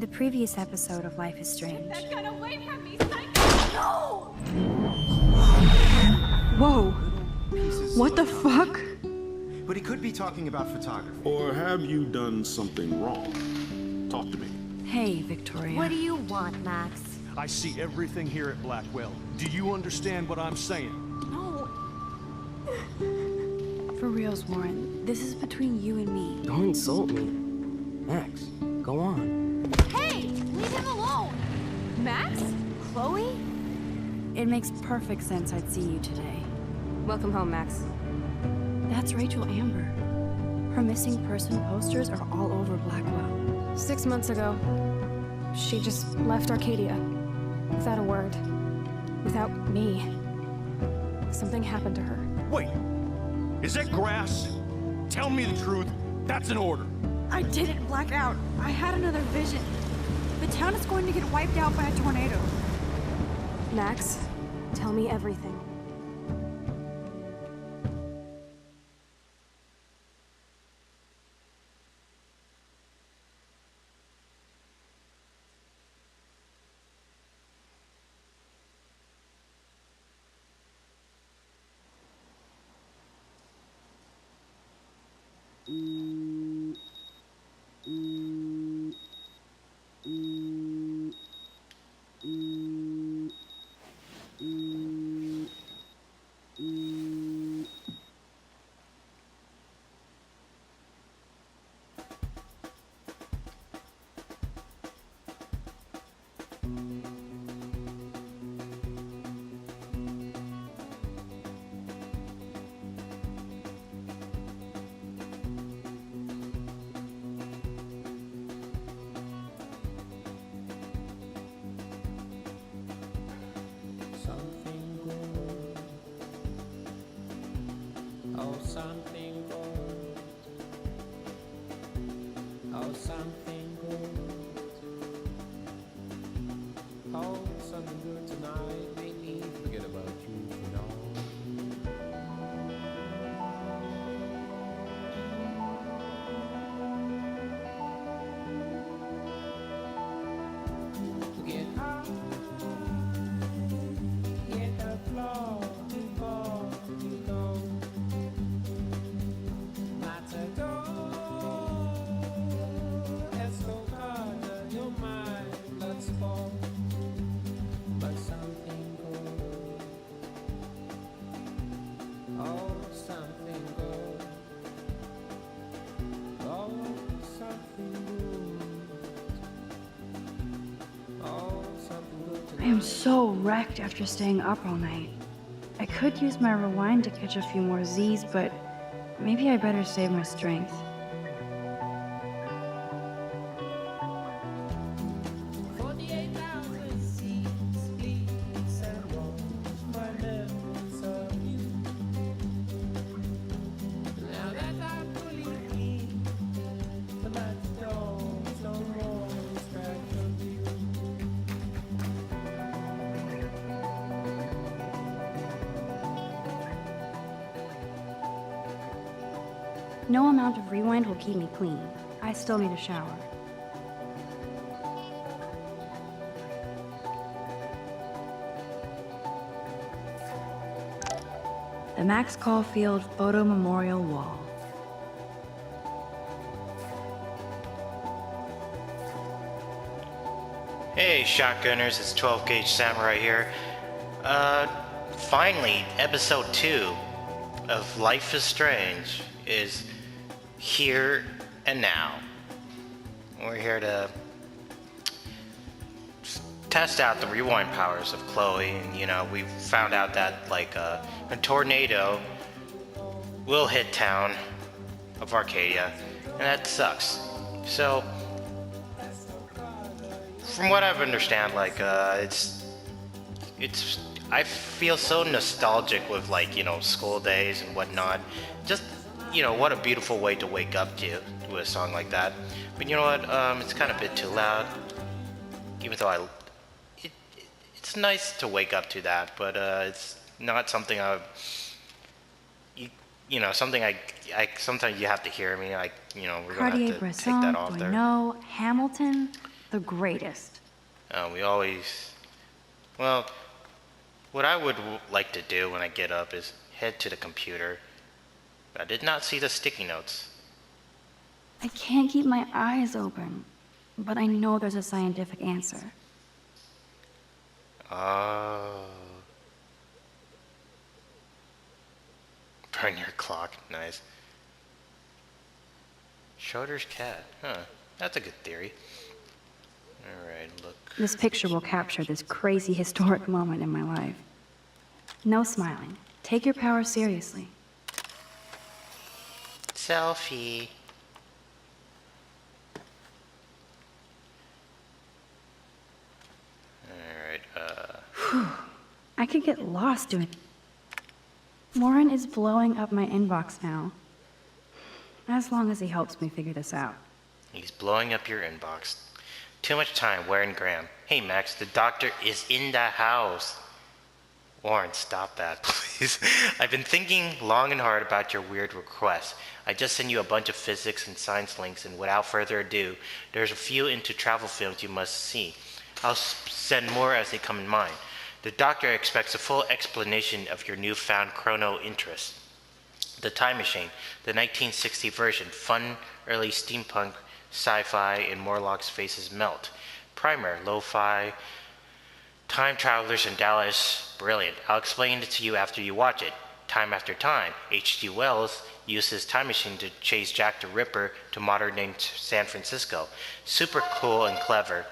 the previous episode of Life is Strange. Get that gun away from me, psycho! No! Whoa! What the fuck? But he could be talking about photography. Or have you done something wrong? Talk to me. Hey, Victoria. What do you want, Max? I see everything here at Blackwell. Do you understand what I'm saying? No. For reals, Warren, this is between you and me. Don't insult me. Max, go on. Hey! Leave him alone! Max? Chloe? It makes perfect sense I'd see you today. Welcome home, Max. That's Rachel Amber. Her missing person posters are all over Blackwell. 6 months ago, she just left Arcadia. Without a word. Without me. Something happened to her. Wait! Is that grass? Tell me the truth. That's an order. I didn't black out. I had another vision. The town is going to get wiped out by a tornado. Max, tell me everything. Something good. Oh, something good. Oh, something good tonight. Make me forget about you tonight. Get high. Get the floor before you go. I am so wrecked after staying up all night. I could use my rewind to catch a few more Z's, but maybe I better save my strength. No amount of rewind will keep me clean. I still need a shower. The Max Caulfield Photo Memorial Wall. Hey shotgunners, it's 12-Gauge Samurai here. Finally, episode 2 of Life is Strange is here and now. We're here to test out the rewind powers of Chloe, and you know, we found out that like a tornado will hit town of Arcadia, and that sucks. So from what I understand, like it's I feel so nostalgic with, like, you know, school days and whatnot. Just, you know, what a beautiful way to wake up to with a song like that. But you know what? It's kind of a bit too loud. Even though it's nice to wake up to that, but it's not something you know, something I sometimes you have to hear me. Like, you know, we're gonna have to take that off there. No, Hamilton. The greatest. We always... Well, what I would like to do when I get up is head to the computer. I did not see the sticky notes. I can't keep my eyes open, but I know there's a scientific answer. Oh. Burn your clock. Nice. Schroeder's cat. Huh. That's a good theory. Alright, look. This picture will capture this crazy historic moment in my life. No smiling. Take your power seriously. Selfie. Alright, I could get lost doing... Warren is blowing up my inbox now. As long as he helps me figure this out. he's blowing up your inbox. Too much time, Warren Graham. Hey, Max, the doctor is in the house. Warren, stop that, please. I've been thinking long and hard about your weird request. I just sent you a bunch of physics and science links, and without further ado, there's a few into travel films you must see. I'll send more as they come in mind. The doctor expects a full explanation of your newfound chrono interest. The Time Machine, the 1960 version, fun, early steampunk, sci-fi, and Morlock's faces melt. Primer, lo-fi, time travelers in Dallas, brilliant. I'll explain it to you after you watch it. Time After Time, H.G. Wells used his time machine to chase Jack the Ripper to modern-day San Francisco. Super cool and clever.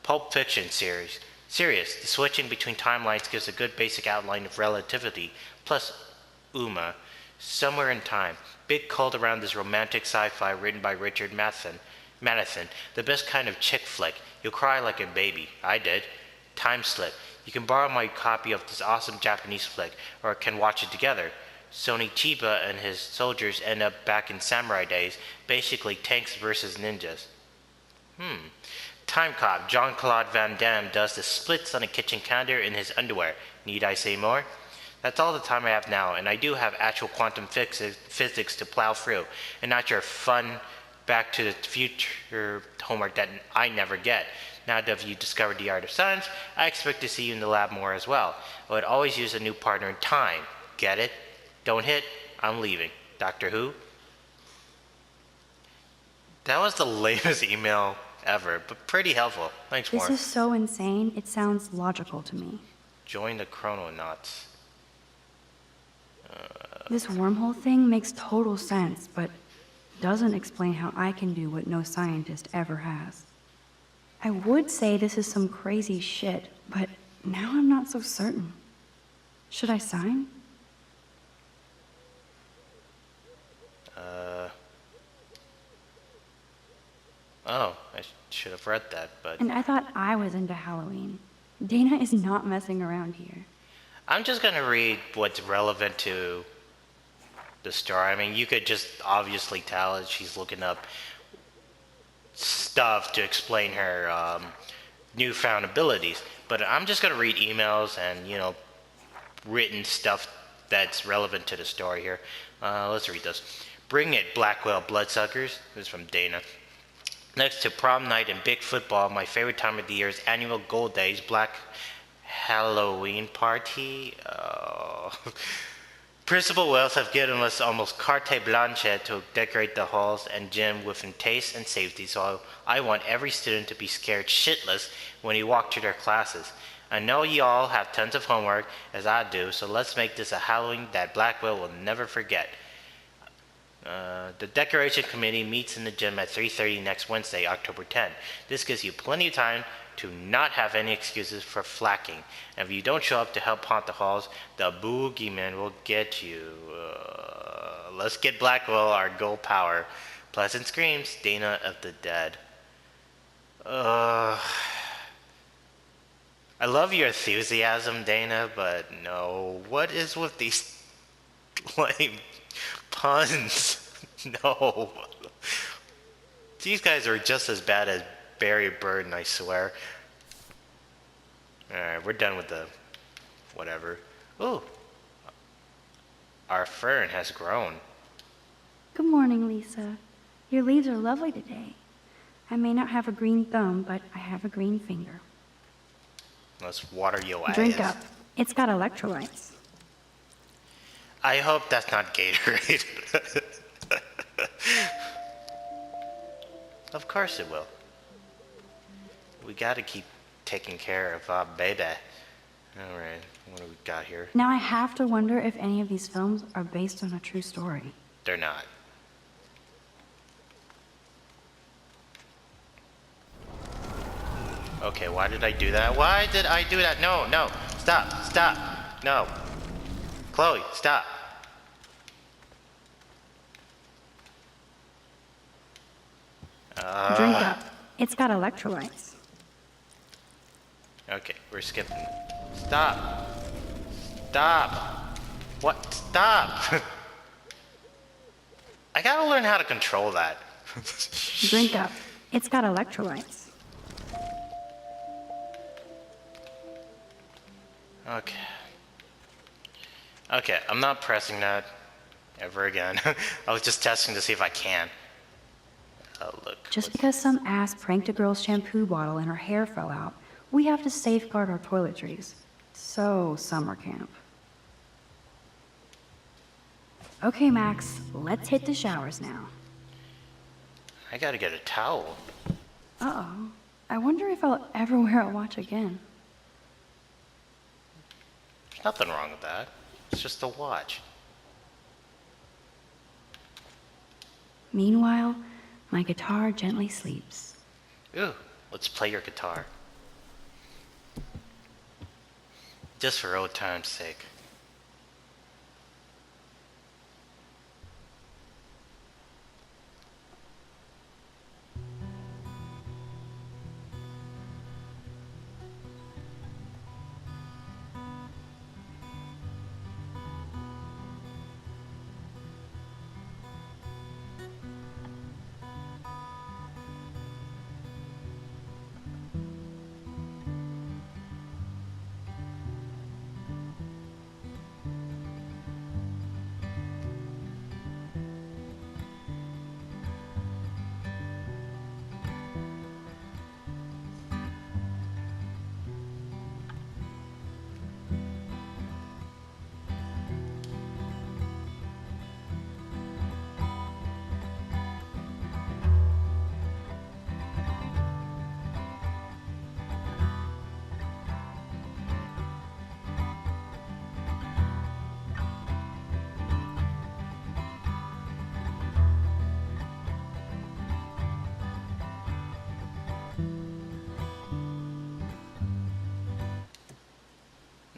Pulp Fiction series. Serious, the switching between timelines gives a good basic outline of relativity, plus Uma. Somewhere in Time. Big cult around this romantic sci-fi written by Richard Matheson. The best kind of chick flick. You'll cry like a baby. I did. Time Slip. You can borrow my copy of this awesome Japanese flick, or can watch it together. Sonny Chiba and his soldiers end up back in samurai days, basically tanks versus ninjas. Time Cop. Jean-Claude Van Damme does the splits on a kitchen counter in his underwear. Need I say more? That's all the time I have now, and I do have actual quantum physics to plow through, and not your fun Back to the Future homework that I never get. Now that you've discovered the art of science, I expect to see you in the lab more as well. I would always use a new partner in time. Get it? Don't hit. I'm leaving. Doctor Who? That was the lamest email ever, but pretty helpful. Thanks, This Warren. is so insane, it sounds logical to me. Join the Chrononauts. This wormhole thing makes total sense, but doesn't explain how I can do what no scientist ever has. I would say this is some crazy shit, but now I'm not so certain. Should I sign? Oh, I should have read that, but... And I thought I was into Halloween. Dana is not messing around here. I'm just gonna read what's relevant to the story. I mean, you could just obviously tell that she's looking up stuff to explain her newfound abilities. But I'm just gonna read emails and, you know, written stuff that's relevant to the story here. Let's read this. Bring it, Blackwell Bloodsuckers. This is from Dana. Next to prom night and big football, my favorite time of the year is annual Gold Days, Black Halloween party. Principal Wells have given us almost carte blanche to decorate the halls and gym with taste and safety, so I want every student to be scared shitless when you walk to their classes. I know you all have tons of homework, as I do, so let's make this a Halloween that Blackwell will never forget. The decoration committee meets in the gym at 3:30 next Wednesday, October 10. This gives you plenty of time to not have any excuses for flacking. And if you don't show up to help haunt the halls, the boogeyman will get you. Let's get Blackwell our gold power. Pleasant screams, Dana of the Dead. I love your enthusiasm, Dana, but no. What is with these lame puns? No. These guys are just as bad as Barry Burden, I swear. Alright, we're done with the whatever. Ooh. Our fern has grown. Good morning, Lisa. Your leaves are lovely today. I may not have a green thumb, but I have a green finger. Let's water your eyes. Drink up. It's got electrolytes. I hope that's not Gatorade. Of course it will. We gotta keep taking care of our baby. Alright, what do we got here? Now I have to wonder if any of these films are based on a true story. They're not. Okay, why did I do that? Why did I do that? No, no. Stop, stop. No. Chloe, stop. Drink up. It's got electrolytes. Okay, we're skipping. Stop. Stop. What? Stop. I gotta learn how to control that. Drink up. It's got electrolytes. Okay. Okay, I'm not pressing that ever again. I was just testing to see if I can. Oh, look. Just because some ass pranked a girl's shampoo bottle and her hair fell out, we have to safeguard our toiletries. So, summer camp. Okay, Max, let's hit the showers now. I gotta get a towel. Uh-oh. I wonder if I'll ever wear a watch again. There's nothing wrong with that. It's just a watch. Meanwhile, my guitar gently sleeps. Ooh, let's play your guitar. Just for old time's sake.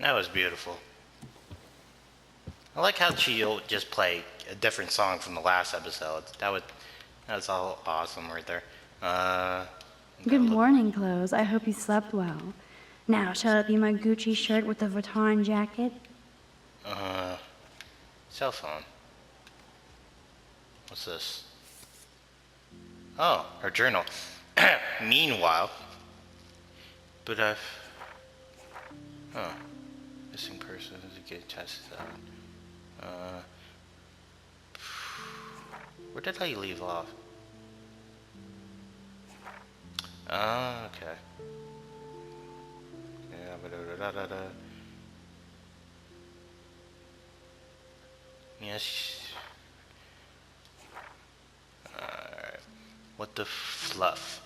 That was beautiful. I like how she'll just play a different song from the last episode. That's all awesome right there. Good morning, Clothes. I hope you slept well. Now, shall it be my Gucci shirt with the Vuitton jacket? Cell phone. What's this? Oh, her journal. Meanwhile, but missing person is a good test out. Where did I leave off? Okay. Yeah, Yes. Alright. What the fluff?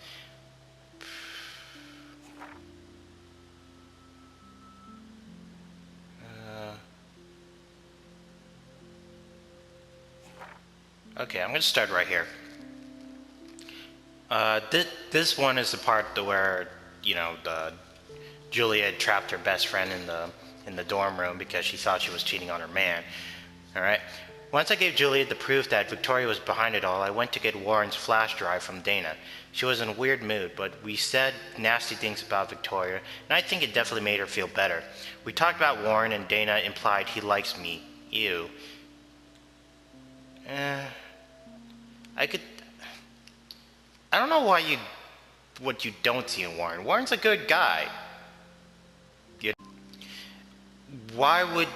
Okay, I'm gonna start right here. This one is the part where, you know, Julia had trapped her best friend in the dorm room because she thought she was cheating on her man. All right. Once I gave Julia the proof that Victoria was behind it all, I went to get Warren's flash drive from Dana. She was in a weird mood, but we said nasty things about Victoria, and I think it definitely made her feel better. We talked about Warren, and Dana implied he likes me. Ew. I don't know what you don't see in Warren. Warren's a good guy. Why would,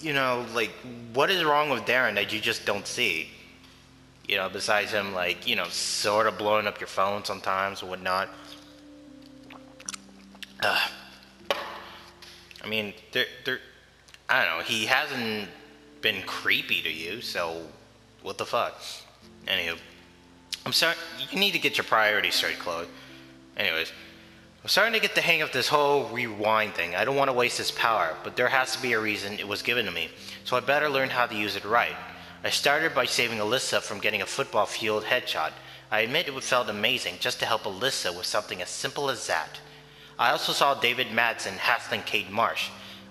you know, like, what is wrong with Darren that you just don't see? besides him, like, sort of blowing up your phone sometimes or whatnot. I mean, I don't know, he hasn't been creepy to you, so what the fuck? Anywho, I'm sorry, you need to get your priorities straight, Chloe. Anyways, I'm starting to get the hang of this whole rewind thing. I don't want to waste this power, but there has to be a reason it was given to me, so I better learn how to use it right. I started by saving Alyssa from getting a football field headshot. I admit it felt amazing just to help Alyssa with something as simple as that. I also saw David Madsen hassling Kate Marsh.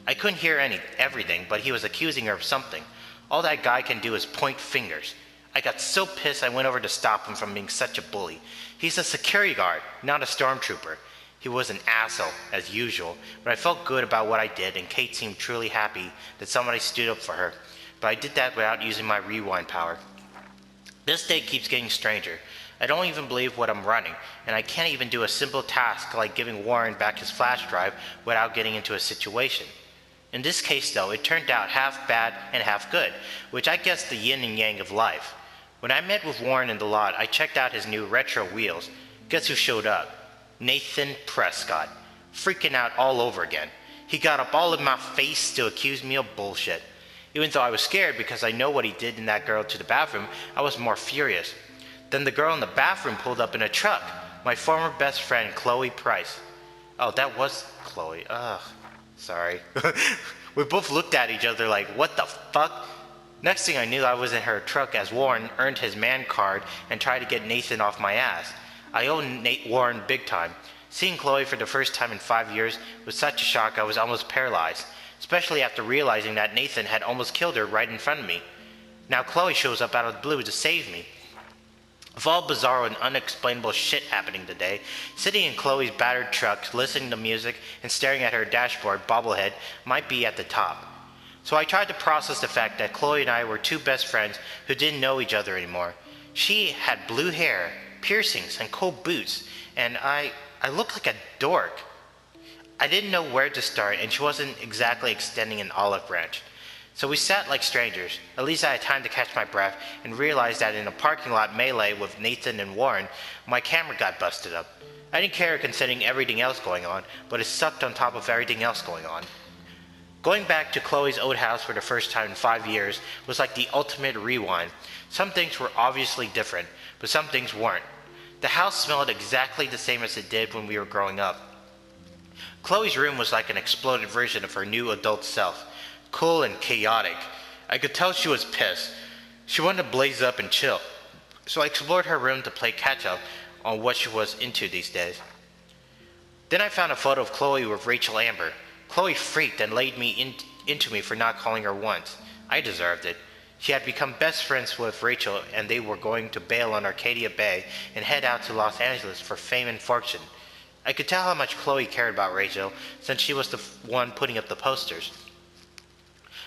I couldn't hear everything, but he was accusing her of something. All that guy can do is point fingers. I got so pissed I went over to stop him from being such a bully. He's a security guard, not a stormtrooper. He was an asshole, as usual, but I felt good about what I did, and Kate seemed truly happy that somebody stood up for her. But I did that without using my rewind power. This day keeps getting stranger. I don't even believe what I'm running, and I can't even do a simple task like giving Warren back his flash drive without getting into a situation. In this case, though, it turned out half bad and half good, which I guess the yin and yang of life. When I met with Warren in the lot, I checked out his new retro wheels. Guess who showed up? Nathan Prescott. Freaking out all over again. He got up all in my face to accuse me of bullshit. Even though I was scared because I know what he did in that girl to the bathroom, I was more furious. Then the girl in the bathroom pulled up in a truck. My former best friend, Chloe Price. Oh, that was Chloe. Ugh. Sorry. We both looked at each other like, what the fuck? Next thing I knew, I was in her truck as Warren earned his man card and tried to get Nathan off my ass. I owe Warren big time. Seeing Chloe for the first time in 5 years was such a shock I was almost paralyzed, especially after realizing that Nathan had almost killed her right in front of me. Now Chloe shows up out of the blue to save me. Of all bizarre and unexplainable shit happening today, sitting in Chloe's battered truck, listening to music and staring at her dashboard bobblehead might be at the top. So I tried to process the fact that Chloe and I were two best friends who didn't know each other anymore. She had blue hair, piercings, and cool boots, and I looked like a dork. I didn't know where to start, and she wasn't exactly extending an olive branch. So we sat like strangers. At least I had time to catch my breath and realized that in a parking lot melee with Nathan and Warren, my camera got busted up. I didn't care considering everything else going on, but it sucked on top of everything else going on. Going back to Chloe's old house for the first time in 5 years was like the ultimate rewind. Some things were obviously different, but some things weren't. The house smelled exactly the same as it did when we were growing up. Chloe's room was like an exploded version of her new adult self. Cool and chaotic. I could tell she was pissed. She wanted to blaze up and chill. So I explored her room to play catch up on what she was into these days. Then I found a photo of Chloe with Rachel Amber. Chloe freaked and laid into me for not calling her once. I deserved it. She had become best friends with Rachel, and they were going to bail on Arcadia Bay and head out to Los Angeles for fame and fortune. I could tell how much Chloe cared about Rachel, since she was the one putting up the posters.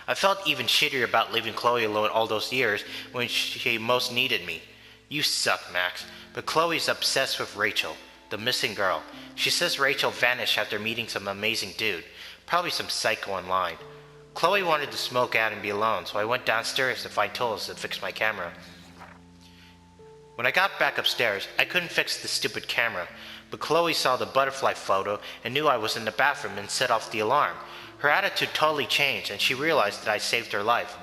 I felt even shittier about leaving Chloe alone all those years when she most needed me. You suck, Max. But Chloe's obsessed with Rachel, the missing girl. She says Rachel vanished after meeting some amazing dude, probably some psycho online. Chloe wanted to smoke out and be alone, so I went downstairs to find tools to fix my camera. When I got back upstairs, I couldn't fix the stupid camera, but Chloe saw the butterfly photo and knew I was in the bathroom and set off the alarm. Her attitude totally changed, and she realized that I saved her life.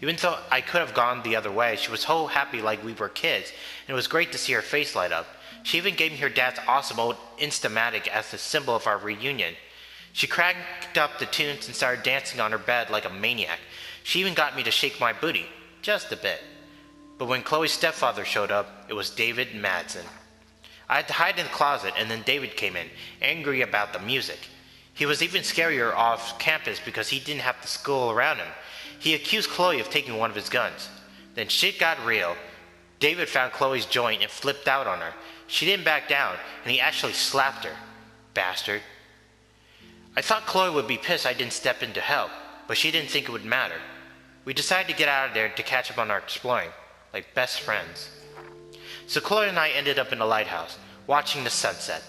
Even though I could have gone the other way, she was so happy like we were kids, and it was great to see her face light up. She even gave me her dad's awesome old Instamatic as the symbol of our reunion. She cranked up the tunes and started dancing on her bed like a maniac. She even got me to shake my booty, just a bit. But when Chloe's stepfather showed up, it was David Madsen. I had to hide in the closet, and then David came in, angry about the music. He was even scarier off campus because he didn't have the school around him. He accused Chloe of taking one of his guns. Then shit got real. David found Chloe's joint and flipped out on her. She didn't back down, and he actually slapped her. Bastard. I thought Chloe would be pissed I didn't step in to help, but she didn't think it would matter. We decided to get out of there to catch up on our exploring, like best friends. So Chloe and I ended up in the lighthouse, watching the sunset.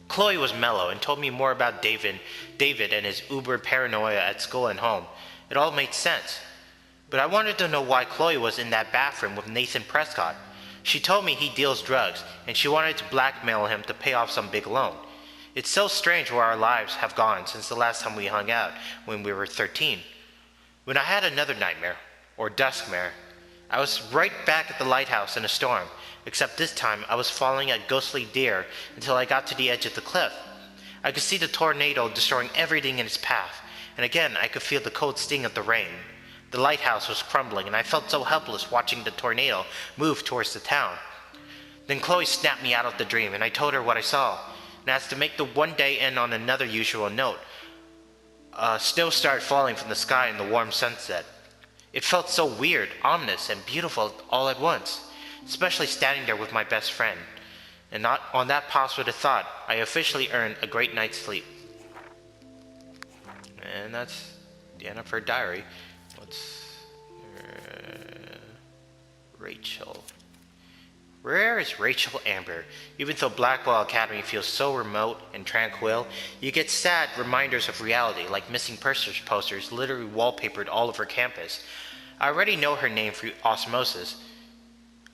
Chloe was mellow and told me more about David and his uber paranoia at school and home. It all made sense. But I wanted to know why Chloe was in that bathroom with Nathan Prescott. She told me he deals drugs, and she wanted to blackmail him to pay off some big loan. It's so strange where our lives have gone since the last time we hung out when we were 13. When I had another nightmare, or duskmare, I was right back at the lighthouse in a storm, except this time I was following a ghostly deer until I got to the edge of the cliff. I could see the tornado destroying everything in its path, and again I could feel the cold sting of the rain. The lighthouse was crumbling, and I felt so helpless watching the tornado move towards the town. Then Chloe snapped me out of the dream, and I told her what I saw. And as to make the one day end on another usual note, snow started falling from the sky in the warm sunset. It felt so weird, ominous, and beautiful all at once, especially standing there with my best friend. And not on that positive thought, I officially earned a great night's sleep. And that's the end of her diary. Rachel. Where is Rachel Amber? Even though Blackwell Academy feels so remote and tranquil, you get sad reminders of reality, like missing posters literally wallpapered all over campus. I already know her name through osmosis.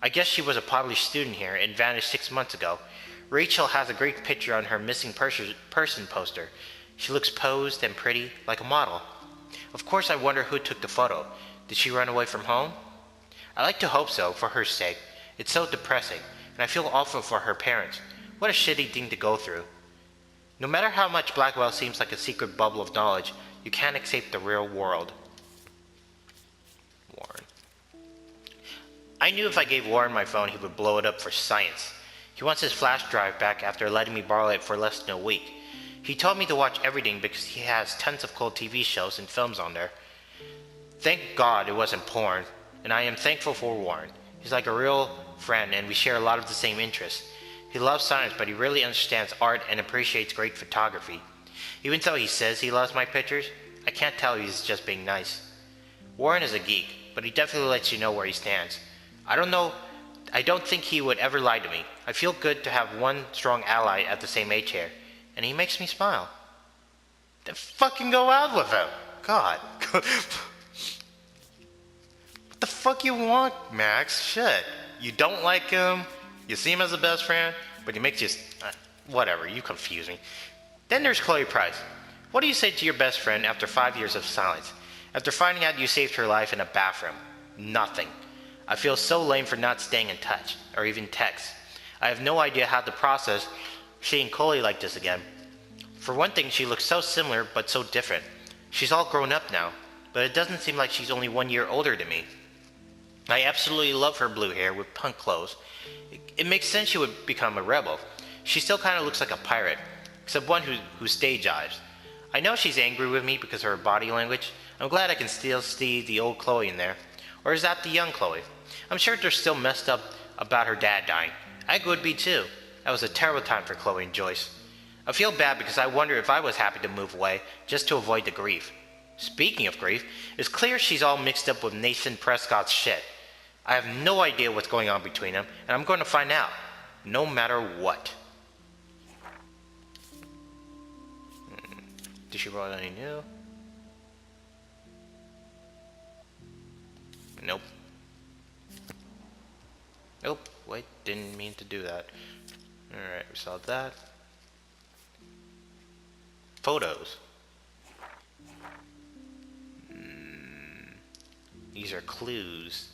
I guess she was a published student here and vanished 6 months ago. Rachel has a great picture on her missing person poster. She looks posed and pretty, like a model. Of course I wonder who took the photo. Did she run away from home? I like to hope so, for her sake. It's so depressing, and I feel awful for her parents. What a shitty thing to go through. No matter how much Blackwell seems like a secret bubble of knowledge, you can't escape the real world. Warren. I knew if I gave Warren my phone, he would blow it up for science. He wants his flash drive back after letting me borrow it for less than a week. He told me to watch everything because he has tons of cool TV shows and films on there. Thank God it wasn't porn, and I am thankful for Warren. He's like a real friend, and we share a lot of the same interests. He loves science, but he really understands art and appreciates great photography. Even though he says he loves my pictures, I can't tell he's just being nice. Warren is a geek, but he definitely lets you know where he stands. I don't think he would ever lie to me. I feel good to have one strong ally at the same age here, and he makes me smile. Then fucking go out with him. God. What the fuck you want, Max? Shit. You don't like him, you see him as a best friend, but he makes you... whatever, you confuse me. Then there's Chloe Price. What do you say to your best friend after 5 years of silence? After finding out you saved her life in a bathroom? Nothing. I feel so lame for not staying in touch, or even text. I have no idea how to process seeing Chloe like this again. For one thing, she looks so similar, but so different. She's all grown up now, but it doesn't seem like she's only 1 year older than me. I absolutely love her blue hair with punk clothes. It makes sense she would become a rebel. She still kind of looks like a pirate, except one who stage dives. I know she's angry with me because of her body language. I'm glad I can still see the old Chloe in there. Or is that the young Chloe? I'm sure they're still messed up about her dad dying. I would be too. That was a terrible time for Chloe and Joyce. I feel bad because I wonder if I was happy to move away just to avoid the grief. Speaking of grief, it's clear she's all mixed up with Nathan Prescott's shit. I have no idea what's going on between them, and I'm going to find out, no matter what. Did she write any new? Nope. Nope, wait, didn't mean to do that. Alright, we saw that. Photos. These are clues.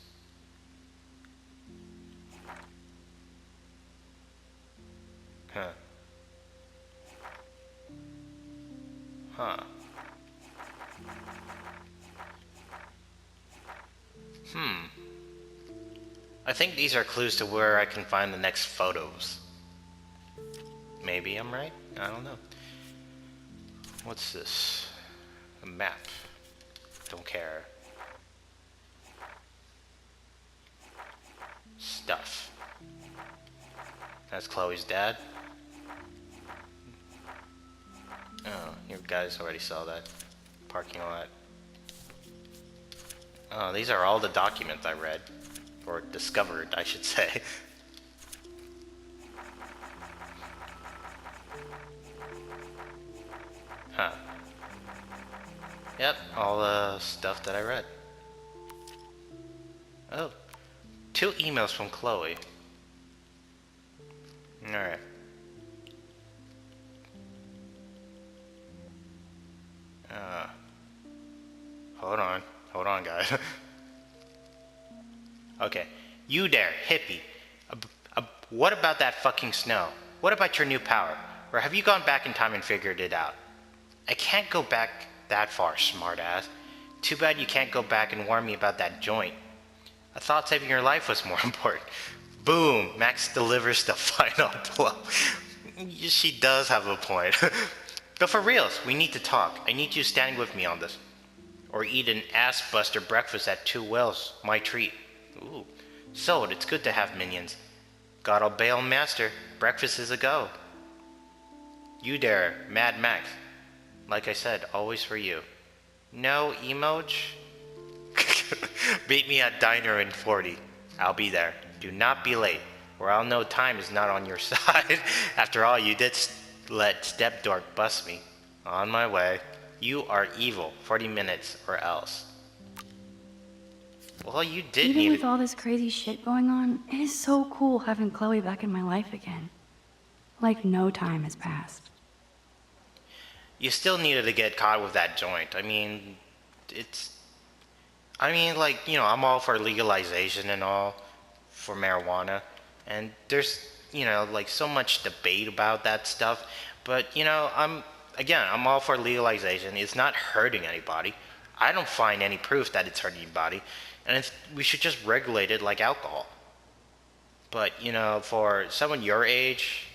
Huh. Huh. I think these are clues to where I can find the next photos. Maybe I'm right? I don't know. What's this? A map. Don't care. Stuff. That's Chloe's dad. Oh, you guys already saw that. Parking lot. Oh, these are all the documents I read. Or discovered, I should say. Huh. Yep, all the stuff that I read. Oh, 2 emails from Chloe. Alright. Hold on, guys. Okay, you there, hippie. What about that fucking snow? What about your new power? Or have you gone back in time and figured it out? I can't go back that far, smartass. Too bad you can't go back and warn me about that joint. I thought saving your life was more important. Boom, Max delivers the final blow. She does have a point. But for reals, we need to talk. I need you standing with me on this. Or eat an ass-buster breakfast at Two Wells, my treat. Ooh, sold, it's good to have minions. God obey old master, breakfast is a go. You there, Mad Max. Like I said, always for you. No emoji? Meet me at diner in 40. I'll be there. Do not be late, or I'll know time is not on your side. After all, you did let Step Dork bust me. On my way. You are evil. 40 minutes or else. Well, you did Even need with all this crazy shit going on, it is so cool having Chloe back in my life again. Like no time has passed. You still needed to get caught with that joint. I mean, like, you know, I'm all for legalization and all for marijuana. And there's, you know, like so much debate about that stuff. But, you know, I'm all for legalization. It's not hurting anybody. I don't find any proof that it's hurting anybody. And we should just regulate it like alcohol. But, you know, for someone your age,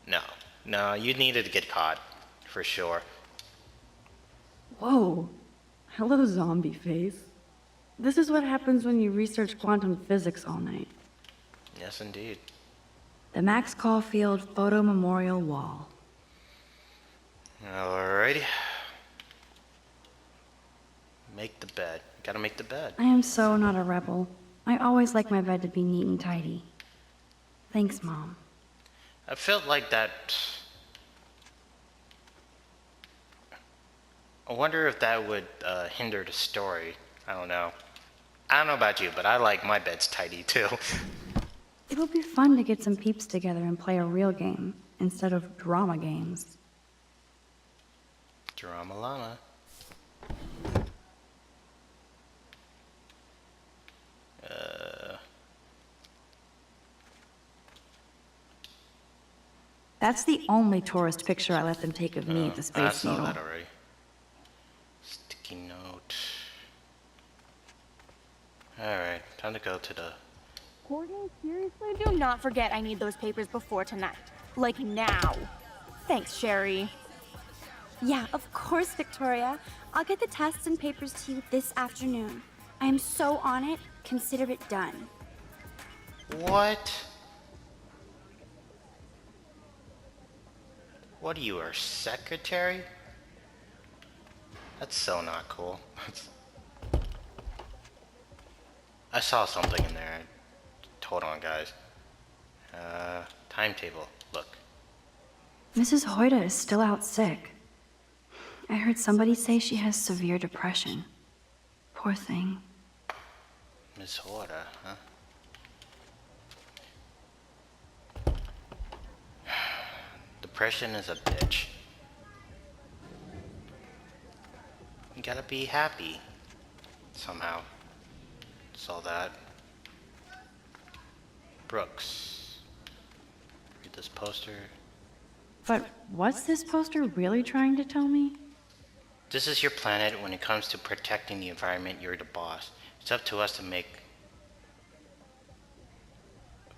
no, you needed to get caught. For sure. Whoa. Hello, zombie face. This is what happens when you research quantum physics all night. Yes, indeed. The Max Caulfield Photo Memorial Wall. Alrighty. Make the bed. Gotta make the bed. I am so not a rebel. I always like my bed to be neat and tidy. Thanks, Mom. I felt like that. I wonder if that would hinder the story. I don't know about you, but I like my beds tidy too. It would be fun to get some peeps together and play a real game instead of drama games. Drama llama. That's the only tourist picture I let them take of me at the I Space saw Needle. that already. Sticky note. Alright, time to go to the... Gordon, seriously? Do not forget I need those papers before tonight. Like now. Thanks, Sherry. Yeah, of course, Victoria. I'll get the tests and papers to you this afternoon. I am so on it. Consider it done. What? What are you, her secretary? That's so not cool. I saw something in there. Hold on, guys. Timetable. Look. Mrs. Hoyta is still out sick. I heard somebody say she has severe depression. Poor thing. Miss Hoyta, huh? Depression is a bitch. You gotta be happy. Somehow. Saw that. Brooks. Read this poster. But what's this poster really trying to tell me? This is your planet. When it comes to protecting the environment, you're the boss. It's up to us to make...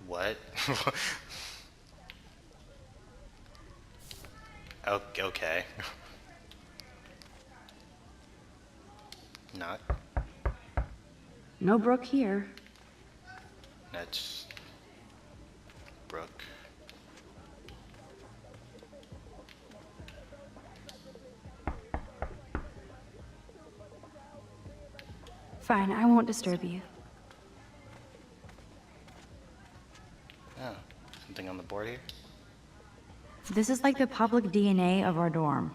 What? Okay. Not. No Brooke here. That's... Brooke. Fine, I won't disturb you. Oh, something on the board here? This is like the public DNA of our dorm.